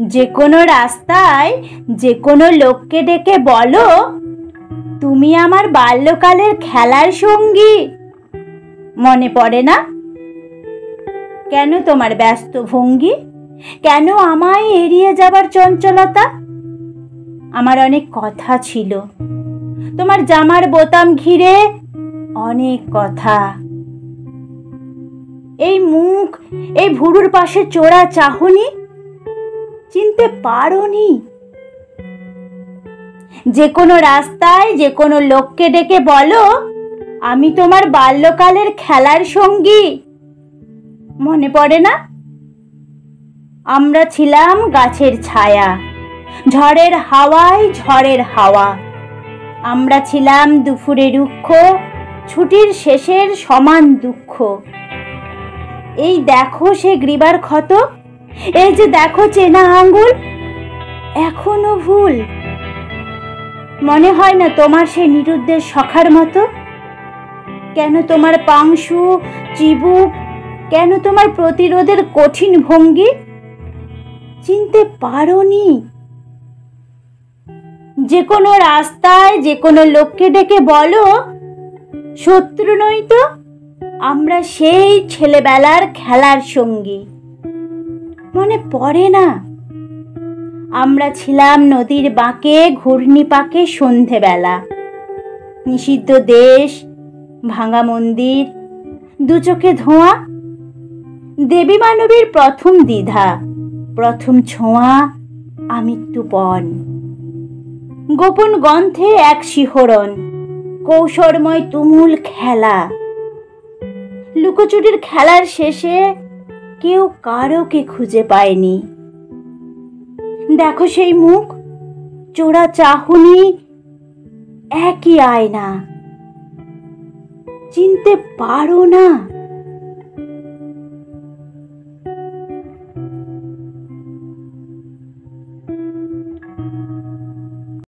যে কোনো রাস্তায় যে কোনো লোককে ডেকে বলো, তুমি আমার বাল্যকালের খেলার সঙ্গী। মনে পড়ে না? কেন তোমার ব্যস্ত ভঙ্গি? কেন আমায় এড়িয়ে যাবার চঞ্চলতা? আমার অনেক কথা ছিল, তোমার জামার বোতাম ঘিরে অনেক কথা। এই মুখ, এই ভুরুর পাশে চোরা চাহনি, চিনতে পারোনি? যে কোনো রাস্তায় যে কোনো লোককে ডেকে বলো, আমি তোমার বাল্যকালের খেলার সঙ্গী। মনে পড়ে না? আমরা ছিলাম গাছের ছায়া, ঝড়ের হাওয়ায় ঝড়ের হাওয়া। আমরা ছিলাম দুপুরে রুক্ষ, ছুটির শেষের সমান দুঃখ। এই দেখো সে গ্রীবার ক্ষত, এই যে দেখো চেনা আঙ্গুল, এখনো ভুল। মনে হয় না তোমার সে নিরুদ্দের সখার মতো? কেন তোমার পাংশু চিবুক, কেন তোমার প্রতিরোধের কঠিন ভঙ্গি? চিনতে পারোনি? যে কোনো রাস্তায় যে কোনো লোককে ডেকে বলো, শত্রু নই তো, আমরা সেই ছেলেবেলার খেলার সঙ্গী। মনে পড়ে না? আমরা ছিলাম নদীর বাঁকে ঘূর্ণি পাকে সন্ধেবেলা। নিষিদ্ধ দেশ, ভাঙা মন্দির, দু চোখে ধোঁয়া, দেবী মানবীর প্রথম দ্বিধা, প্রথম ছোঁয়া, আমৃত্যুপণ। গোপন গন্থে এক শিহরণ, কৌশলময় তুমুল খেলা। লুকোচুরির খেলার শেষে কেউ কারোকে খুঁজে পায়নি। দেখো সেই মুখ, চোরা চাহনি, একই আয়না। চিনতে পারো না?